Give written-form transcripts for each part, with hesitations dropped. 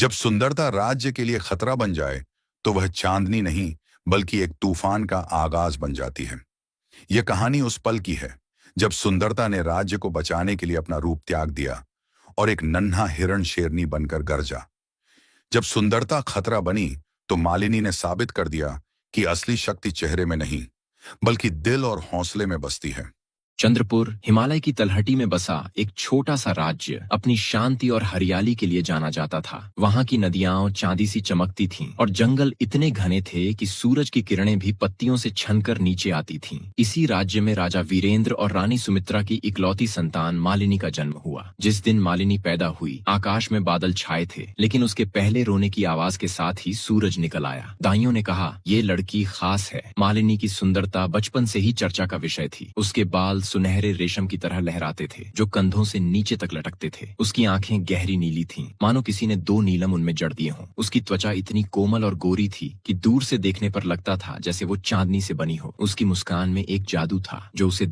जब सुंदरता राज्य के लिए खतरा बन जाए तो वह चांदनी नहीं बल्कि एक तूफान का आगाज बन जाती है। यह कहानी उस पल की है जब सुंदरता ने राज्य को बचाने के लिए अपना रूप त्याग दिया और एक नन्हा हिरण शेरनी बनकर गरजा। जब सुंदरता खतरा बनी तो मालिनी ने साबित कर दिया कि असली शक्ति चेहरे में नहीं बल्कि दिल और हौसले में बसती है। चंद्रपुर हिमालय की तलहटी में बसा एक छोटा सा राज्य अपनी शांति और हरियाली के लिए जाना जाता था। वहाँ की नदियां चांदी सी चमकती थीं और जंगल इतने घने थे कि सूरज की किरणें भी पत्तियों से छनकर नीचे आती थीं। इसी राज्य में राजा वीरेंद्र और रानी सुमित्रा की इकलौती संतान मालिनी का जन्म हुआ। जिस दिन मालिनी पैदा हुई आकाश में बादल छाए थे, लेकिन उसके पहले रोने की आवाज के साथ ही सूरज निकल आया। दाइयों ने कहा, ये लड़की खास है। मालिनी की सुंदरता बचपन से ही चर्चा का विषय थी। उसके बाल सुनहरे रेशम की तरह लहराते थे जो कंधों से नीचे तक लटकते थे। उसकी आंखें गहरी नीली थीं, मानो किसी ने 2 नीलम उनमें जड़ दिए हों। उसकी त्वचा इतनी कोमल और गोरी थी कि दूर से देखने पर लगता था जैसे वो चांदनी से बनी हो। उसकी मुस्कान में एक जादू था जो उसे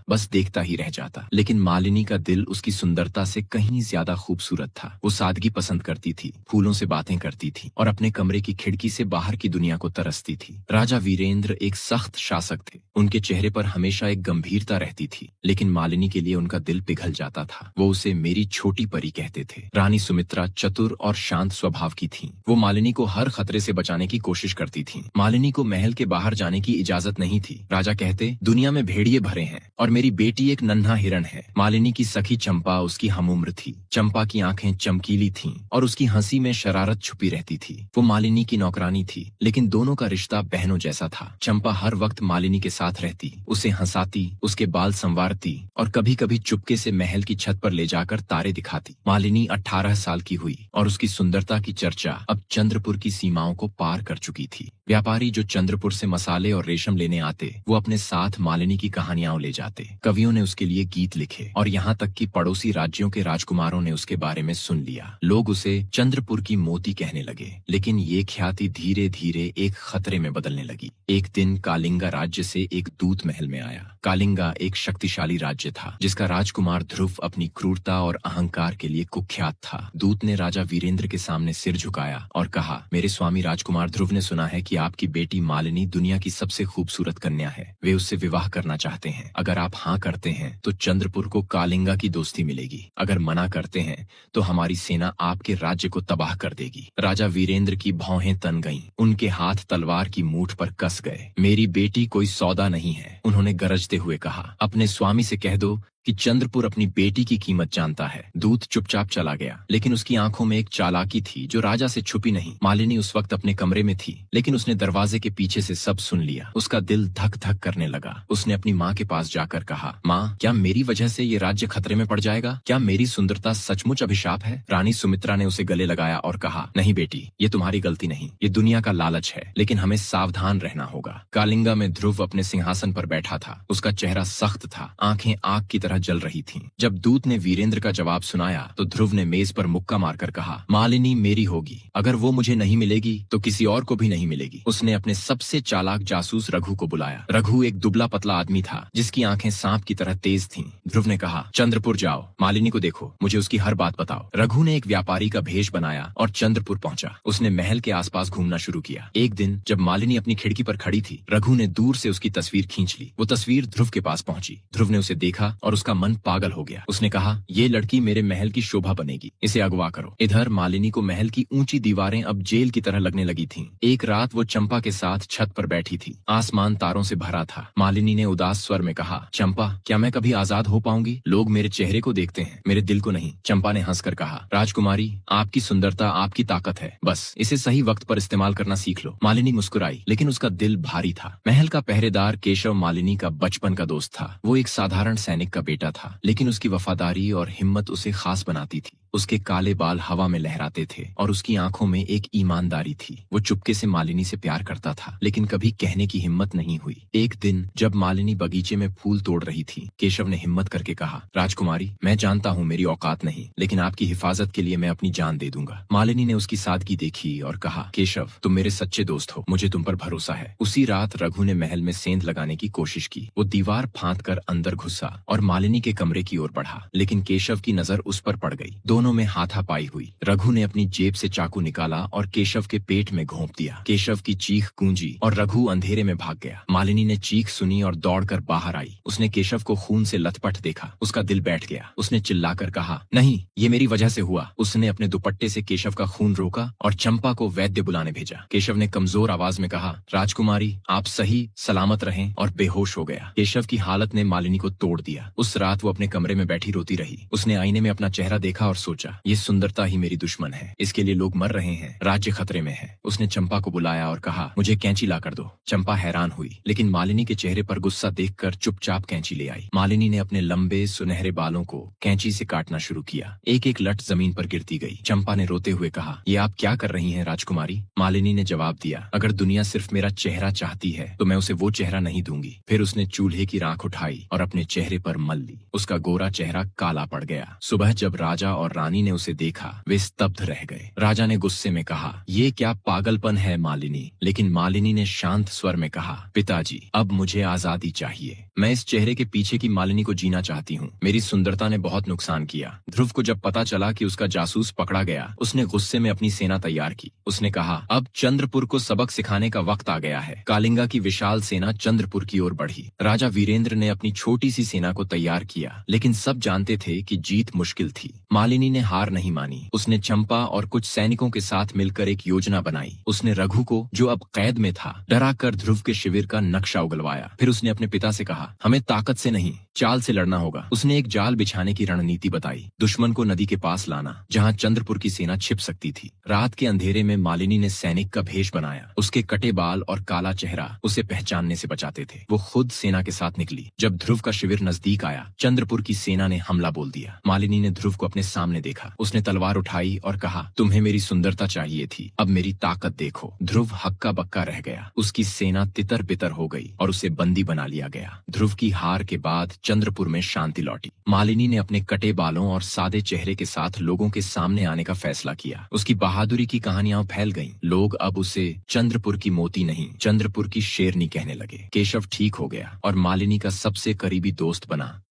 बस देखता ही रह जाता। लेकिन मालिनी का दिल उसकी सुंदरता से कहीं ज्यादा खूबसूरत था। वो सादगी पसंद करती थी, फूलों से बातें करती थी और अपने कमरे की खिड़की से बाहर की दुनिया को तरसती थी। राजा वीरेंद्र एक सख्त शासक थे। उनके चेहरे पर हमेशा एक गंभीरता रहती थी, लेकिन मालिनी के लिए उनका दिल पिघल जाता था। वो उसे मेरी छोटी परी कहते थे। रानी सुमित्रा चतुर और शांत स्वभाव की थीं। वो मालिनी को हर खतरे से बचाने की कोशिश करती थीं। मालिनी को महल के बाहर जाने की इजाजत नहीं थी। राजा कहते, दुनिया में भेड़िए भरे हैं और मेरी बेटी एक नन्हा हिरण है। मालिनी की सखी चंपा उसकी हमउम्र थी। चंपा की आंखें चमकीली थीं और उसकी हंसी में शरारत छुपी रहती थी। वो मालिनी की नौकरानी थी, लेकिन दोनों का रिश्ता बहनों जैसा था। चंपा हर वक्त मालिनी के साथ रहती, उसे हंसाती, उसके बाल संवारती और कभी कभी चुपके से महल की छत पर ले जाकर तारे दिखाती। मालिनी 18 साल की हुई और उसकी सुंदरता की चर्चा अब चंद्रपुर की सीमाओं को पार कर चुकी थी। व्यापारी जो चंद्रपुर से मसाले और रेशम लेने आते, वो अपने साथ मालिनी की कहानियां ले जाते। कवियों ने उसके लिए गीत लिखे और यहाँ तक कि पड़ोसी राज्यों के राजकुमारों ने उसके बारे में सुन लिया। लोग उसे चंद्रपुर की मोती कहने लगे। लेकिन ये ख्याति धीरे धीरे एक खतरे में बदलने लगी। एक दिन कालिंगा राज्य से एक दूत महल में आया। कालिंगा एक शक्तिशाली राज्य था जिसका राजकुमार ध्रुव अपनी क्रूरता और अहंकार के लिए कुख्यात था। दूत ने राजा वीरेंद्र के सामने सिर झुकाया और कहा, मेरे स्वामी राजकुमार ध्रुव ने सुना है कि आपकी बेटी मालिनी दुनिया की सबसे खूबसूरत कन्या है। वे उससे विवाह करना चाहते हैं। अगर आप हाँ करते हैं तो चंद्रपुर को कालिंगा की दोस्ती मिलेगी। अगर मना करते हैं तो हमारी सेना आपके राज्य को तबाह कर देगी। राजा वीरेंद्र की भौहें तन गईं। उनके हाथ तलवार की मूठ पर कस गए। मेरी बेटी कोई सौदा नहीं है, उन्होंने गरजते हुए कहा। अपने स्वामी से कह दो कि चंद्रपुर अपनी बेटी की कीमत जानता है। दूत चुपचाप चला गया, लेकिन उसकी आंखों में एक चालाकी थी जो राजा से छुपी नहीं। मालिनी उस वक्त अपने कमरे में थी, लेकिन उसने दरवाजे के पीछे से सब सुन लिया। उसका दिल धक धक करने लगा। उसने अपनी माँ के पास जाकर कहा, माँ, क्या मेरी वजह से ये राज्य खतरे में पड़ जाएगा? क्या मेरी सुंदरता सचमुच अभिशाप है? रानी सुमित्रा ने उसे गले लगाया और कहा, नहीं बेटी, ये तुम्हारी गलती नहीं, ये दुनिया का लालच है, लेकिन हमें सावधान रहना होगा। कालिंगा में ध्रुव अपने सिंहासन पर बैठा था। उसका चेहरा सख्त था, आंखें आग की तरह जल रही थीं। जब दूत ने वीरेंद्र का जवाब सुनाया तो ध्रुव ने मेज पर मुक्का मारकर कहा, मालिनी मेरी होगी। अगर वो मुझे नहीं मिलेगी तो किसी और को भी नहीं मिलेगी। उसने अपने सबसे चालाक जासूस रघु को बुलाया। रघु एक दुबला पतला आदमी था जिसकी आंखें सांप की तरह तेज थीं। ध्रुव ने कहा, चंद्रपुर जाओ, मालिनी को देखो, मुझे उसकी हर बात बताओ। रघु ने एक व्यापारी का भेष बनाया और चंद्रपुर पहुंचा। उसने महल के आसपास घूमना शुरू किया। एक दिन जब मालिनी अपनी खिड़की पर खड़ी थी, रघु ने दूर से उसकी तस्वीर खींच ली। वो तस्वीर ध्रुव के पास पहुंची। ध्रुव ने उसे देखा और उसका मन पागल हो गया। उसने कहा, ये लड़की मेरे महल की शोभा बनेगी, इसे अगवा करो। इधर मालिनी को महल की ऊंची दीवारें अब जेल की तरह लगने लगी थीं। एक रात वो चंपा के साथ छत पर बैठी थी। आसमान तारों से भरा था। मालिनी ने उदास स्वर में कहा, चंपा, क्या मैं कभी आजाद हो पाऊंगी? लोग मेरे चेहरे को देखते हैं, मेरे दिल को नहीं। चंपा ने हंसकर कहा, राजकुमारी, आपकी सुंदरता आपकी ताकत है, बस इसे सही वक्त पर इस्तेमाल करना सीख लो। मालिनी मुस्कुराई, लेकिन उसका दिल भारी था। महल का पहरेदार केशव मालिनी का बचपन का दोस्त था। वो एक साधारण सैनिक का बेटा था, लेकिन उसकी वफादारी और हिम्मत उसे खास बनाती थी। उसके काले बाल हवा में लहराते थे और उसकी आंखों में एक ईमानदारी थी। वो चुपके से मालिनी से प्यार करता था, लेकिन कभी कहने की हिम्मत नहीं हुई। एक दिन जब मालिनी बगीचे में फूल तोड़ रही थी, केशव ने हिम्मत करके कहा, राजकुमारी, मैं जानता हूँ मेरी औकात नहीं, लेकिन आपकी हिफाजत के लिए मैं अपनी जान दे दूंगा। मालिनी ने उसकी सादगी देखी और कहा, केशव, तुम मेरे सच्चे दोस्त हो, मुझे तुम पर भरोसा है। उसी रात रघु ने महल में सेंध लगाने की कोशिश की। वो दीवार फांद कर अंदर घुसा और मालिनी के कमरे की ओर बढ़ा, लेकिन केशव की नजर उस पर पड़ गई। दोनों में हाथापाई हुई। रघु ने अपनी जेब से चाकू निकाला और केशव के पेट में घोंप दिया। केशव की चीख गूंजी और रघु अंधेरे में भाग गया। मालिनी ने चीख सुनी और दौड़कर बाहर आई। उसने केशव को खून से लथपथ देखा। उसका दिल बैठ गया। उसने चिल्लाकर कहा, नहीं, ये मेरी वजह से हुआ। उसने अपने दुपट्टे से केशव का खून रोका और चंपा को वैद्य बुलाने भेजा। केशव ने कमजोर आवाज में कहा, राजकुमारी, आप सही सलामत रहें, और बेहोश हो गया। केशव की हालत ने मालिनी को तोड़ दिया। उस रात वो अपने कमरे में बैठी रोती रही। उसने आईने में अपना चेहरा देखा और सोचा, ये सुंदरता ही मेरी दुश्मन है। इसके लिए लोग मर रहे हैं, राज्य खतरे में है। उसने चंपा को बुलाया और कहा, मुझे कैंची ला कर दो। चंपा हैरान हुई, लेकिन मालिनी के चेहरे पर गुस्सा देखकर चुपचाप कैंची ले आई। मालिनी ने अपने लंबे सुनहरे बालों को कैंची से काटना शुरू किया। एक एक लट जमीन पर गिरती गई। चंपा ने रोते हुए कहा, ये आप क्या कर रही हैं राजकुमारी? मालिनी ने जवाब दिया, अगर दुनिया सिर्फ मेरा चेहरा चाहती है तो मैं उसे वो चेहरा नहीं दूंगी। फिर उसने चूल्हे की राख उठाई और अपने चेहरे पर मल ली। उसका गोरा चेहरा काला पड़ गया। सुबह जब राजा और रानी ने उसे देखा, वे स्तब्ध रह गए। राजा ने गुस्से में कहा, ये क्या पागलपन है मालिनी? लेकिन मालिनी ने शांत स्वर में कहा, पिताजी, अब मुझे आजादी चाहिए। मैं इस चेहरे के पीछे की मालिनी को जीना चाहती हूँ। मेरी सुंदरता ने बहुत नुकसान किया। ध्रुव को जब पता चला कि उसका जासूस पकड़ा गया, उसने गुस्से में अपनी सेना तैयार की। उसने कहा, अब चंद्रपुर को सबक सिखाने का वक्त आ गया है। कालिंगा की विशाल सेना चंद्रपुर की ओर बढ़ी। राजा वीरेंद्र ने अपनी छोटी सी सेना को तैयार किया, लेकिन सब जानते थे कि जीत मुश्किल थी। मालिनी ने हार नहीं मानी। उसने चंपा और कुछ सैनिकों के साथ मिलकर एक योजना बनाई। उसने रघु को, जो अब कैद में था, डराकर ध्रुव के शिविर का नक्शा उगलवाया। फिर उसने अपने पिता से कहा, हमें ताकत से नहीं, चाल से लड़ना होगा। उसने एक जाल बिछाने की रणनीति बताई। दुश्मन को नदी के पास लाना, जहाँ चंद्रपुर की सेना छिप सकती थी। रात के अंधेरे में मालिनी ने सैनिक का भेष बनाया। उसके कटे बाल और काला चेहरा उसे पहचानने से बचाते थे। वो खुद सेना के साथ निकली। जब ध्रुव का शिविर नजदीक आया, चंद्रपुर की सेना ने हमला बोल दिया। मालिनी ने ध्रुव को अपने सामने देखा। उसने तलवार उठाई और कहा, तुम्हें मेरी सुंदरता चाहिए थी, अब मेरी ताकत देखो। ध्रुव हक्का बक्का रह गया। उसकी सेना तितर बितर हो गई और उसे बंदी बना लिया गया। ध्रुव की हार के बाद चंद्रपुर में शांति लौटी। मालिनी ने अपने कटे बालों और सादे चेहरे के साथ लोगों के सामने आने का फैसला किया। उसकी बहादुरी की कहानियां फैल गईं। लोग अब उसे चंद्रपुर की मोती नहीं, चंद्रपुर की शेरनी कहने लगे। केशव ठीक हो गया और मालिनी का सबसे करीबी दोस्त बना।